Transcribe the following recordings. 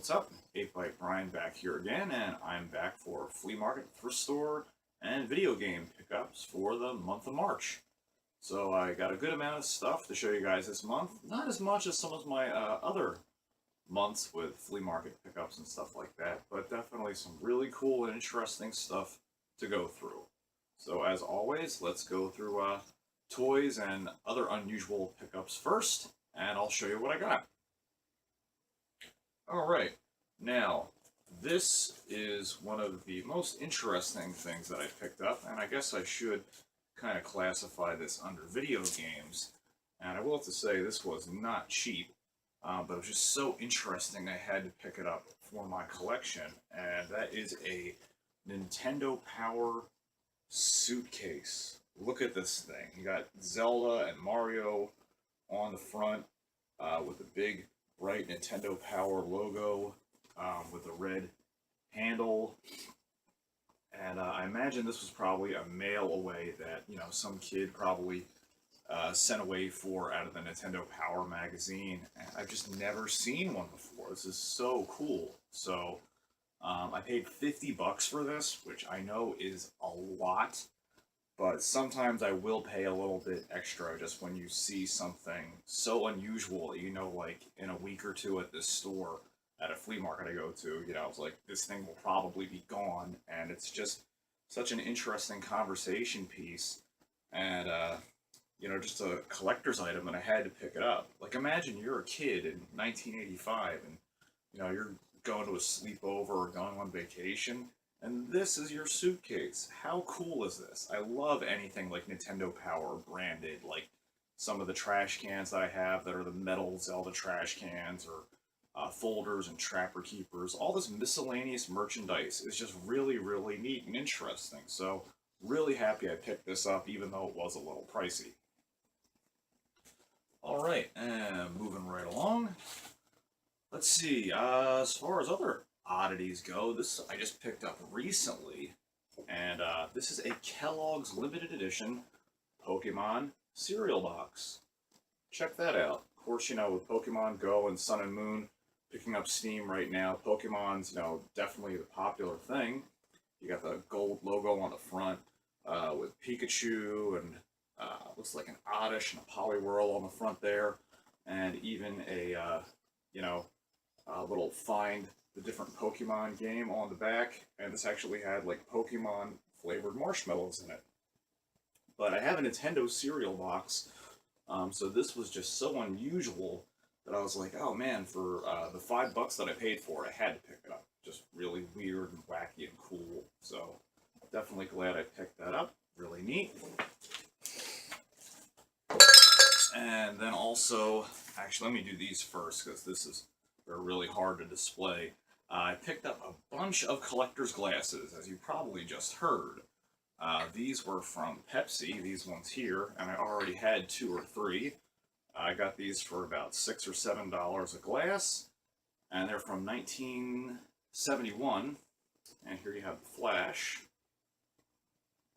what's up? 8-Byte Brian back here again, and I'm back for Flea Market, Thrift Store, and video game pickups for the month of March. So I got a good amount of stuff to show you guys this month. Not as much as some of my other months with flea market pickups and stuff like that, but definitely some really cool and interesting stuff to go through. So as always, let's go through toys and other unusual pickups first, and I'll show you what I got. Alright, now this is one of the most interesting things that I picked up, and I guess I should kind of classify this under video games. And I will have to say this was not cheap, but it was just so interesting I had to pick it up for my collection, and that is a Nintendo Power suitcase. Look at this thing. You got Zelda and Mario on the front with a big bright Nintendo Power logo with a red handle. And I imagine this was probably a mail away that, you know, some kid probably sent away for out of the Nintendo Power magazine. And I've just never seen one before. This is so cool. So I paid $50 for this, which I know is a lot. But sometimes I will pay a little bit extra just when you see something so unusual, you know, like in a week or two at this store, at a flea market I go to, you know, it's like, this thing will probably be gone, and it's just such an interesting conversation piece, and, you know, just a collector's item, and I had to pick it up. Like, imagine you're a kid in 1985, and, you know, you're going to a sleepover or going on vacation, and this is your suitcase. How cool is this? I love anything like Nintendo Power branded, like some of the trash cans that I have that are the metal Zelda trash cans, or folders and trapper keepers. All this miscellaneous merchandise is just really, really neat and interesting. So, really happy I picked this up, even though it was a little pricey. Alright, and moving right along. Let's see, as far as other oddities go, this I just picked up recently, and this is a Kellogg's limited edition Pokemon cereal box. Check that out. Of course, you know, with Pokemon Go and Sun and Moon picking up steam right now, Pokemon's, you know, definitely the popular thing. You got the gold logo on the front with Pikachu and looks like an Oddish and a Poliwhirl on the front there, and even a you know, a little find the different Pokemon game on the back, and this actually had like Pokemon flavored marshmallows in it. But I have a Nintendo cereal box, so this was just so unusual that I was like, oh man, for the $5 that I paid for it, I had to pick it up. Just really weird and wacky and cool. So definitely glad I picked that up. Really neat. And then also, actually, let me do these first because they're really hard to display. I picked up a bunch of collector's glasses, as you probably just heard. These were from Pepsi, these ones here, and I already had 2 or 3. I got these for about $6 or $7 a glass, and they're from 1971. And here you have the flash.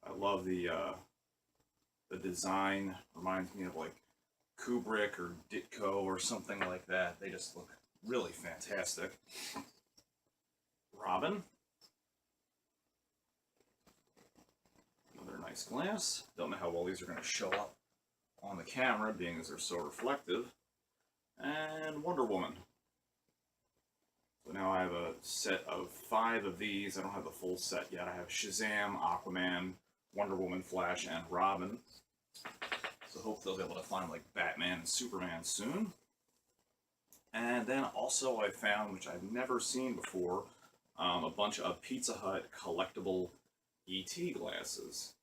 I love the design. Reminds me of like Kubrick or Ditko or something like that. They just look really fantastic. Robin. Another nice glass. Don't know how well these are going to show up on the camera, being as they're so reflective. And Wonder Woman. So now I have a set of 5 of these. I don't have the full set yet. I have Shazam, Aquaman, Wonder Woman, Flash, and Robin. So hopefully I'll be able to find like Batman and Superman soon. And then also I found, which I've never seen before, a bunch of Pizza Hut collectible E.T. glasses.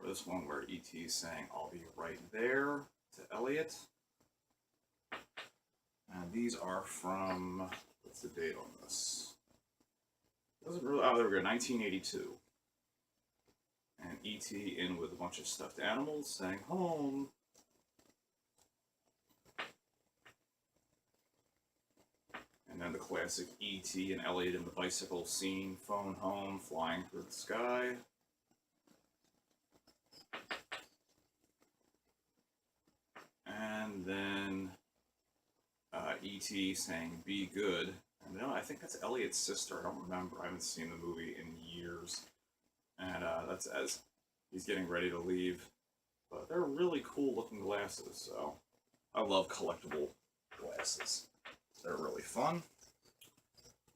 Or this one where E.T. is saying, "I'll be right there," to Elliot. And these are from, what's the date on this? Doesn't really, oh, there we go, 1982. And E.T. in with a bunch of stuffed animals saying, "Home." And then the classic E.T. and Elliot in the bicycle scene, phone home, flying through the sky. And then E.T. saying, "Be good," And you know, I think that's Elliot's sister. I don't remember. I haven't seen the movie in years. And that's as he's getting ready to leave. But they're really cool looking glasses, so I love collectible glasses. They're really fun.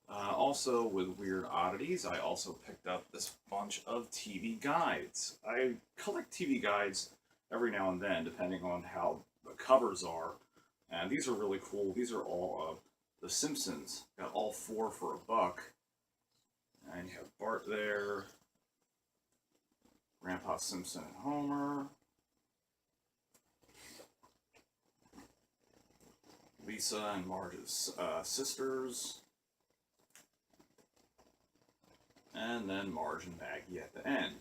Also, with Weird Oddities, I also picked up this bunch of TV guides. I collect TV guides every now and then, depending on how the covers are. And these are really cool. These are all of The Simpsons. Got all 4 for $1. And you have Bart there, Grandpa Simpson and Homer, Lisa and Marge's sisters, and then Marge and Maggie at the end.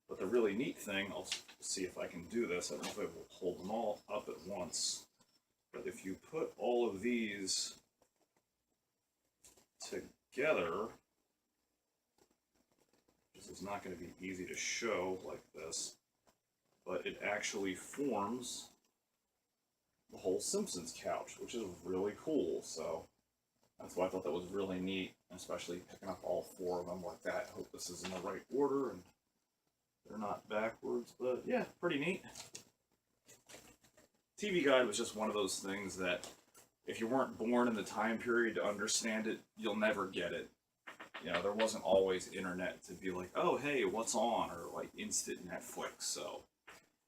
But the really neat thing, I'll see if I can do this, I don't know if I will hold them all up at once, but if you put all of these together, this is not going to be easy to show like this, but it actually forms the whole Simpsons couch, which is really cool. So that's why I thought that was really neat, especially picking up all 4 of them like that. I hope this is in the right order and they're not backwards, but yeah, pretty neat. TV Guide was just one of those things that if you weren't born in the time period to understand it, you'll never get it. You know, there wasn't always internet to be like, oh, hey, what's on? Or like instant Netflix. So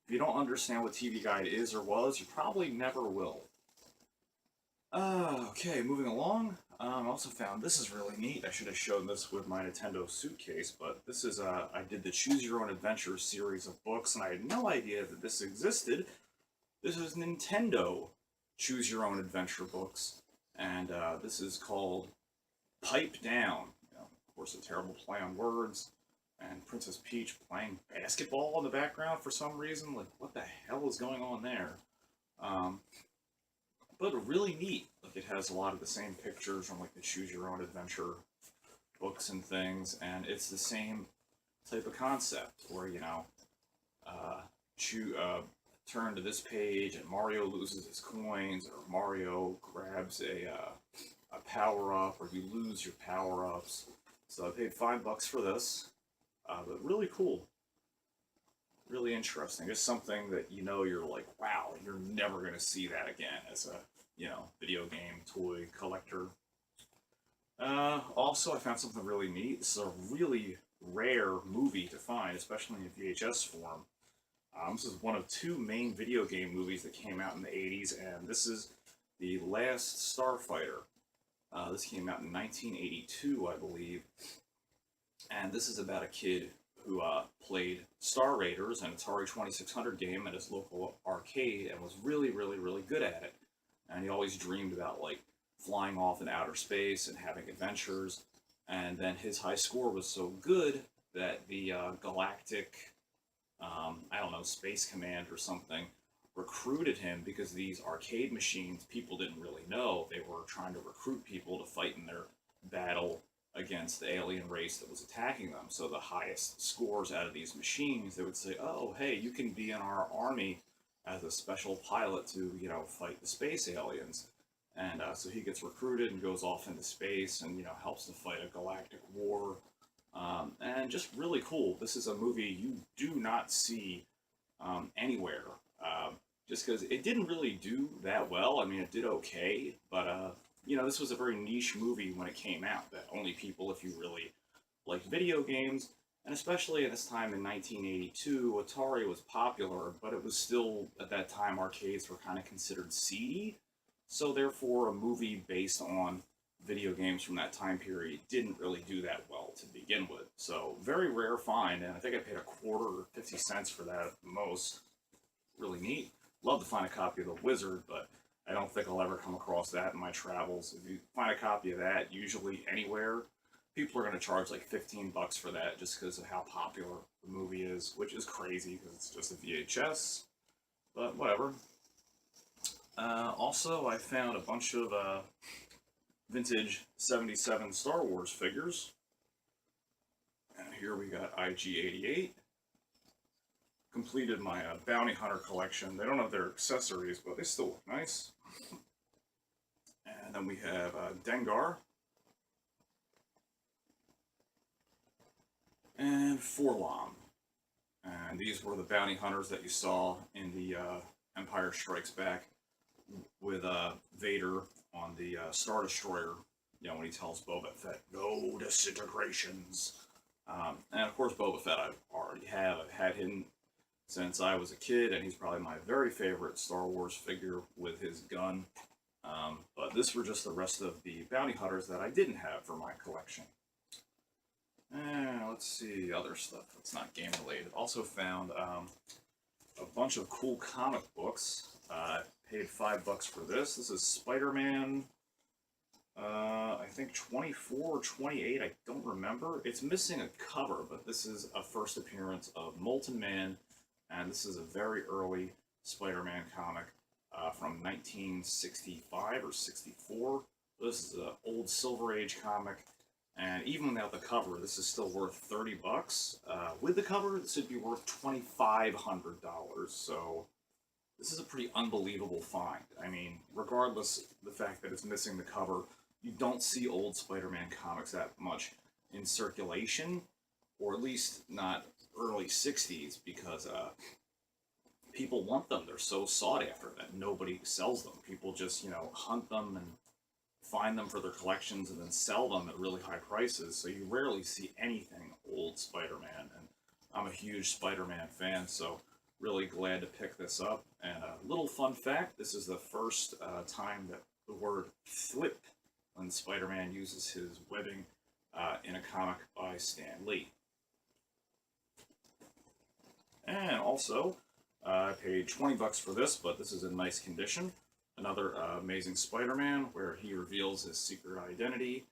if you don't understand what TV Guide is or was, you probably never will. Okay, moving along. I also found this is really neat. I should have shown this with my Nintendo suitcase, but this is I did the Choose Your Own Adventure series of books, and I had no idea that this existed. This is Nintendo Choose Your Own Adventure books, and this is called Pipe Down. You know, of course, a terrible play on words. And Princess Peach playing basketball in the background for some reason. Like, what the hell is going on there? But really neat. Like, it has a lot of the same pictures from like the Choose Your Own Adventure books and things, and it's the same type of concept where, you know, turn to this page and Mario loses his coins, or Mario grabs a power up, or you lose your power ups. So I paid $5 for this, but really cool. Really interesting. It's something that, you know, you're like, wow, you're never going to see that again as a, you know, video game toy collector. Also, I found something really neat. This is a really rare movie to find, especially in VHS form. This is one of 2 main video game movies that came out in the 80s, and this is The Last Starfighter. This came out in 1982, I believe, and this is about a kid who played Star Raiders, an Atari 2600 game at his local arcade, and was really, really, really good at it. And he always dreamed about, like, flying off in outer space and having adventures. And then his high score was so good that the Galactic, I don't know, Space Command or something, recruited him, because these arcade machines, people didn't really know, they were trying to recruit people to fight in their battle against the alien race that was attacking them. So the highest scores out of these machines, they would say, oh, hey, you can be in our army as a special pilot to, you know, fight the space aliens. And so he gets recruited and goes off into space and, you know, helps to fight a galactic war. And just really cool. This is a movie you do not see anywhere. Just because it didn't really do that well. I mean, it did okay, but you know, this was a very niche movie when it came out, that only people, if you really like video games, and especially at this time in 1982, Atari was popular, but it was still, at that time, arcades were kind of considered seedy, so therefore a movie based on video games from that time period didn't really do that well to begin with. So, very rare find, and I think I paid $0.25 or 50 cents for that at the most. Really neat. Love to find a copy of The Wizard, but I don't think I'll ever come across that in my travels. If you find a copy of that, usually anywhere, people are going to charge like $15 for that just because of how popular the movie is, which is crazy because it's just a VHS, but whatever. Also, I found a bunch of vintage 77 Star Wars figures. And here we got IG-88. Completed my Bounty Hunter collection. They don't have their accessories, but they still look nice. And then we have Dengar. and Forlom. And these were the bounty hunters that you saw in the Empire Strikes Back with Vader on the Star Destroyer, you know, when he tells Boba Fett, no disintegrations. And of course, Boba Fett I've had him since I was a kid, and he's probably my very favorite Star Wars figure with his gun. But this were just the rest of the bounty hunters that I didn't have for my collection. And let's see, other stuff that's not game related. Also found a bunch of cool comic books. I paid $5 for this. This is Spider-Man, I think 24 or 28, I don't remember. It's missing a cover, but this is a first appearance of Molten Man, and this is a very early Spider-Man comic from 1965 or 64. This is an old Silver Age comic. And even without the cover, this is still worth $30. With the cover, this would be worth $2,500. So this is a pretty unbelievable find. I mean, regardless of the fact that it's missing the cover, you don't see old Spider-Man comics that much in circulation, or at least not early 60s, because people want them. They're so sought after that nobody sells them. People just, you know, hunt them and find them for their collections and then sell them at really high prices, so you rarely see anything old Spider-Man, and I'm a huge Spider-Man fan, so really glad to pick this up. And a little fun fact, this is the first time that the word "thwip" when Spider-Man uses his webbing in a comic by Stan Lee. And also, I paid $20 for this, but this is in nice condition. Another Amazing Spider-Man, where he reveals his secret identity.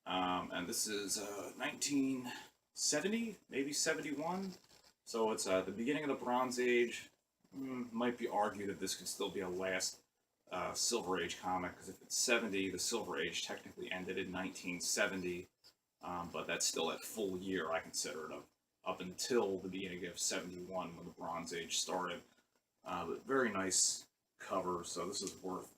And this is 1970, maybe 71. So it's the beginning of the Bronze Age. Might be argued that this could still be a last Silver Age comic, because if it's 70, the Silver Age technically ended in 1970. But that's still at full year, I consider it, up until the beginning of 71 when the Bronze Age started. But very nice cover, so this is worth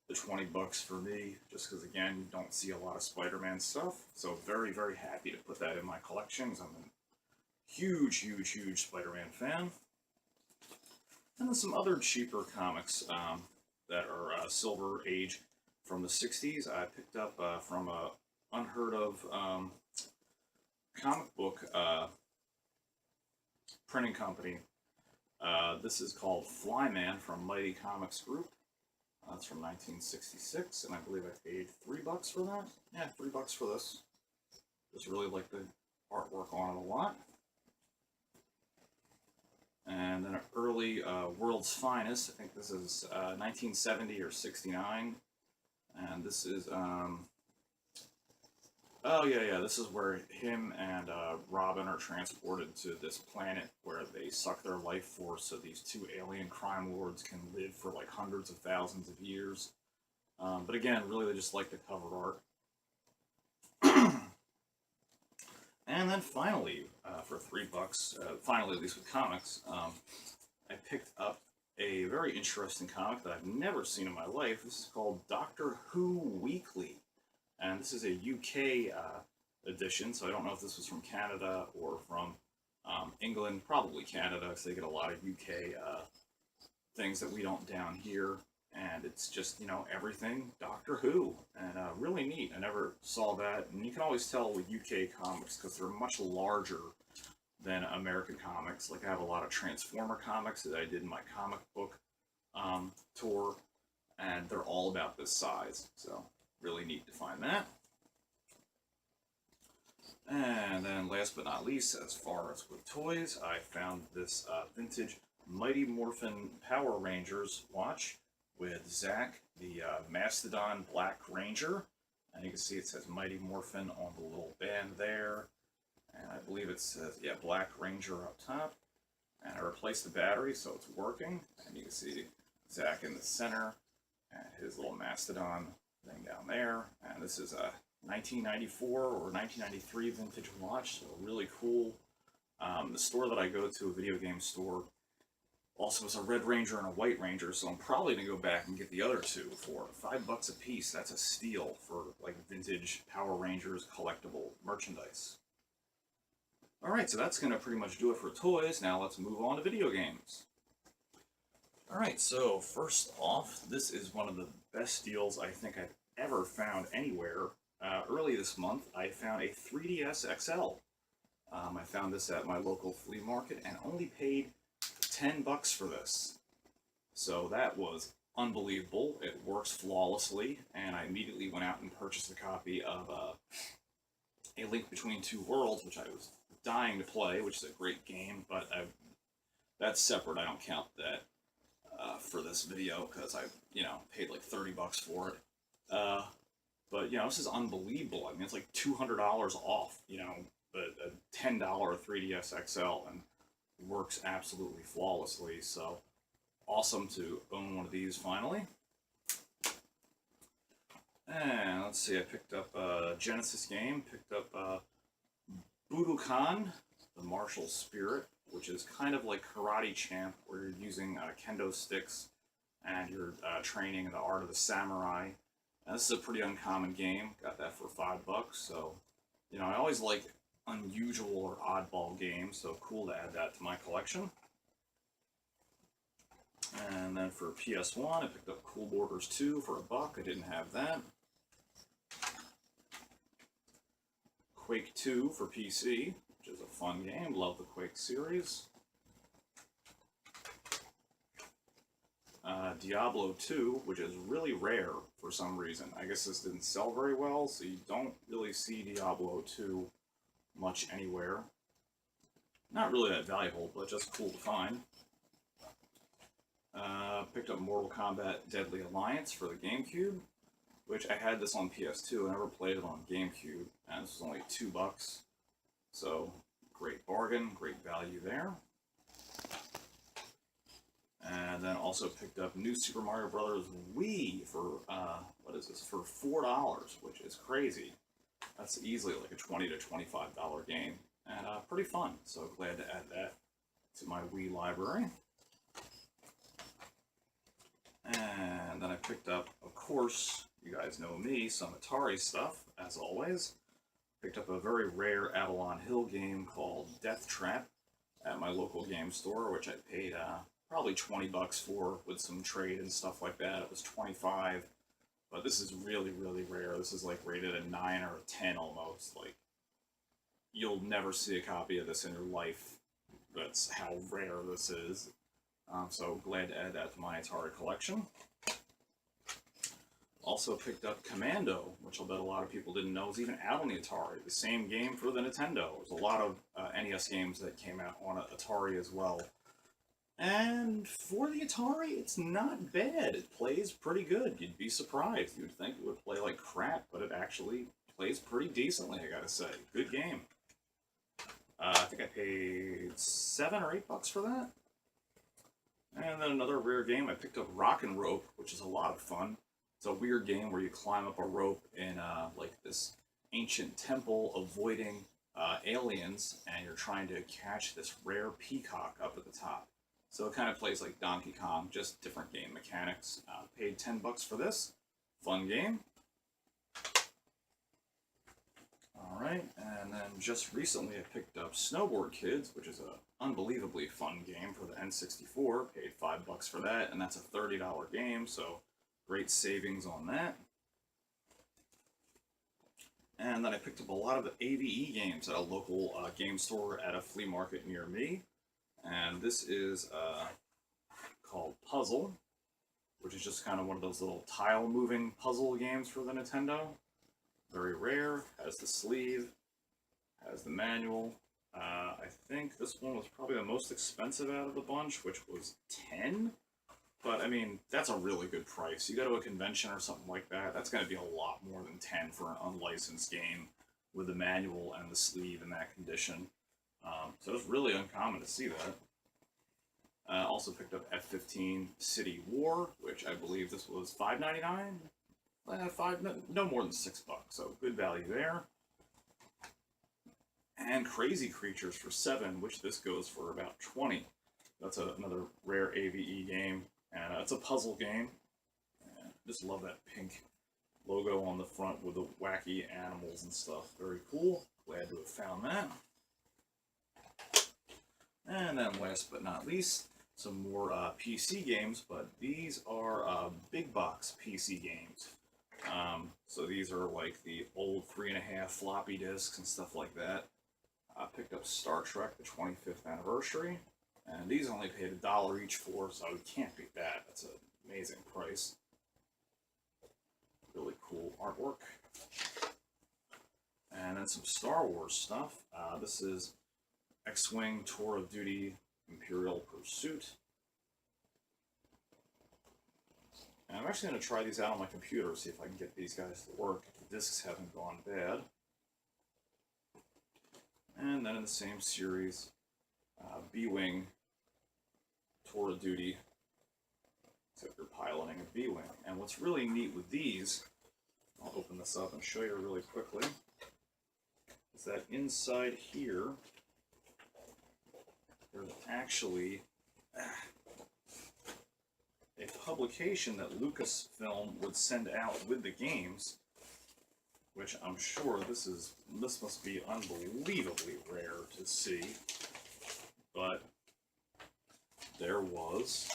the $20 for me, just because, again, you don't see a lot of Spider-Man stuff. So very, very happy to put that in my collection, because I'm a huge, huge, huge Spider-Man fan. And then some other cheaper comics that are Silver Age from the 60s. I picked up from a unheard of comic book printing company. This is called Flyman from Mighty Comics Group. That's from 1966, and I believe I paid $3 for that. Yeah, $3 for this. Just really like the artwork on it a lot. And then an early World's Finest. I think this is 1970 or 69. And this is oh, yeah, this is where him and Robin are transported to this planet where they suck their life force so these two alien crime lords can live for like hundreds of thousands of years. But again, really, they just like the cover art. And then finally, for $3, finally, at least with comics, I picked up a very interesting comic that I've never seen in my life. This is called Doctor Who Weekly. And this is a UK edition, so I don't know if this was from Canada or from England. Probably Canada, because they get a lot of UK things that we don't down here. And it's just, you know, everything Doctor Who. And really neat. I never saw that. And you can always tell with UK comics, because they're much larger than American comics. Like, I have a lot of Transformer comics that I did in my comic book tour. And they're all about this size. So really neat to find that. And then last but not least, as far as with toys, I found this vintage Mighty Morphin Power Rangers watch with Zack, the Mastodon Black Ranger. And you can see it says Mighty Morphin on the little band there. And I believe it says, yeah, Black Ranger up top. And I replaced the battery so it's working. And you can see Zack in the center and his little Mastodon thing down there. And this is a 1994 or 1993 vintage watch, so really cool. The store that I go to, a video game store, also has a Red Ranger and a White Ranger, so I'm probably going to go back and get the other two for $5 a piece. That's a steal for like vintage Power Rangers collectible merchandise. Alright, so that's going to pretty much do it for toys. Now let's move on to video games. Alright, so first off, this is one of the best deals I think I've ever found anywhere. Early this month, I found a 3DS XL. I found this at my local flea market and only paid $10 for this. So that was unbelievable. It works flawlessly, and I immediately went out and purchased a copy of A Link Between Two Worlds, which I was dying to play, which is a great game, but that's separate. I don't count that for this video because I, paid like $30 for it. But this is unbelievable. I mean, it's like $200 off. A $10 3DS XL, and works absolutely flawlessly. So awesome to own one of these finally. And let's see, I picked up a Genesis game, picked up Budokan, the martial spirit, which is kind of like Karate Champ, where you're using kendo sticks and you're training the art of the samurai. And this is a pretty uncommon game, got that for $5, so, I always like unusual or oddball games, so cool to add that to my collection. And then for PS1, I picked up Cool Borders 2 for $1. I didn't have that. Quake 2 for PC, which is a fun game. Love the Quake series. Diablo 2, which is really rare for some reason. I guess this didn't sell very well, so you don't really see Diablo 2 much anywhere. Not really that valuable, but just cool to find. Picked up Mortal Kombat Deadly Alliance for the GameCube, which I had this on PS2. I never played it on GameCube, and this was only $2. So, great bargain, great value there. And then also picked up New Super Mario Bros. Wii for, for $4, which is crazy. That's easily like a $20 to $25 game, and pretty fun. So glad to add that to my Wii library. And then I picked up, of course, you guys know me, some Atari stuff, as always. Picked up a very rare Avalon Hill game called Death Trap at my local game store, which I paid probably $20 for with some trade and stuff like that. It was $25, but this is really, really rare. This is like rated a 9 or a 10 almost. Like, you'll never see a copy of this in your life. That's how rare this is. So glad to add that to my Atari collection. Also picked up Commando, which I'll bet a lot of people didn't know was even out on the Atari. The same game for the Nintendo. There's a lot of NES games that came out on Atari as well. And for the Atari, it's not bad. It plays pretty good. You'd be surprised. You'd think it would play like crap, but it actually plays pretty decently, I gotta say. Good game. I think I paid $7 or $8 for that. And then another rare game, I picked up Rock and Rope, which is a lot of fun. It's a weird game where you climb up a rope in like this ancient temple, avoiding aliens, and you're trying to catch this rare peacock up at the top. So it kind of plays like Donkey Kong, just different game mechanics. Paid $10 for this. Fun game. Alright, and then just recently I picked up Snowboard Kids, which is an unbelievably fun game for the N64. Paid $5 for that, and that's a $30 game, so great savings on that. And then I picked up a lot of the AVE games at a local game store at a flea market near me. And this is called Puzzle, which is just kind of one of those little tile-moving puzzle games for the Nintendo. Very rare, has the sleeve, has the manual. I think this one was probably the most expensive out of the bunch, which was $10. But, I mean, that's a really good price. You go to a convention or something like that, that's going to be a lot more than $10 for an unlicensed game with the manual and the sleeve in that condition. So it's really uncommon to see that. Also picked up F-15 City War, which I believe this was $5.99? No more than $6, so good value there. And Crazy Creatures for $7, which this goes for about $20. That's another rare AVE game, and it's a puzzle game. And just love that pink logo on the front with the wacky animals and stuff. Very cool. Glad to have found that. And then last but not least, some more PC games, but these are big box PC games. So these are like the old 3.5 floppy disks and stuff like that. I picked up Star Trek, the 25th anniversary, and these only paid $1 each for, so you can't beat that. That's an amazing price. Really cool artwork. And then some Star Wars stuff. This is X-Wing Tour of Duty Imperial Pursuit. And I'm actually going to try these out on my computer, see if I can get these guys to work if the discs haven't gone bad. And then in the same series, B-Wing Tour of Duty, except you're piloting a B-Wing. And what's really neat with these, I'll open this up and show you really quickly, is that inside here, there's actually a publication that Lucasfilm would send out with the games, which I'm sure this must be unbelievably rare to see, but there was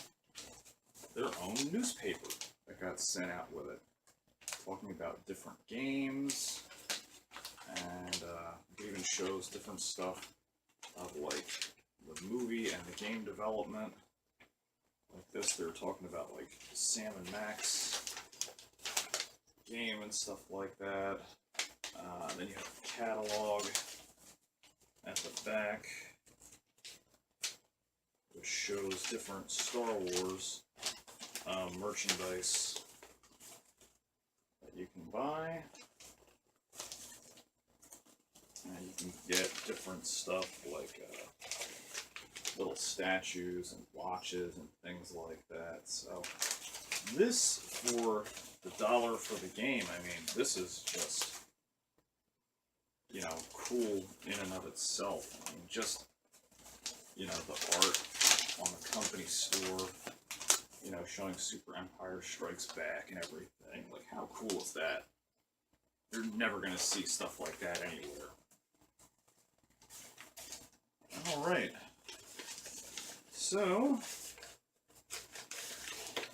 their own newspaper that got sent out with it, talking about different games, and it even shows different stuff of like the movie and the game development. Like this, they're talking about like Sam and Max game and stuff like that. Then you have the catalog at the back, which shows different Star Wars merchandise that you can buy. And you can get different stuff like little statues and watches and things like that. So this, for the $1 for the game, I mean, this is just, you know, cool in and of itself. I mean, just, you know, the art on the company store, you know, showing Super Empire Strikes Back and everything. Like, how cool is that? You're never going to see stuff like that anywhere. Alright. So,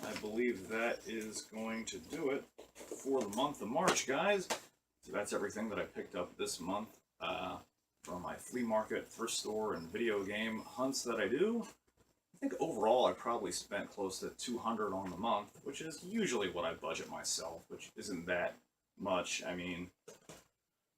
I believe that is going to do it for the month of March, guys. So that's everything that I picked up this month from my flea market, thrift store, and video game hunts that I do. I think overall I probably spent close to $200 on the month, which is usually what I budget myself, which isn't that much. I mean,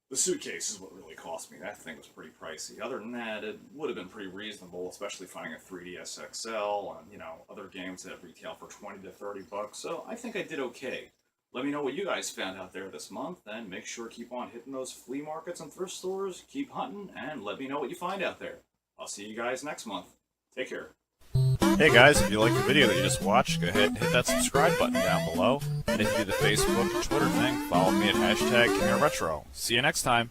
the suitcase is what really cost me. That thing was pretty pricey. Other than that, it would have been pretty reasonable, especially finding a 3DS XL and, you know, other games that retail for 20 to 30 bucks. So I think I did okay. Let me know what you guys found out there this month, and make sure to keep on hitting those flea markets and thrift stores. Keep hunting, and let me know what you find out there. I'll see you guys next month. Take care. Hey guys, if you liked the video that you just watched, go ahead and hit that subscribe button down below. And if you do the Facebook and Twitter thing, follow me at #KingerRetro. See you next time.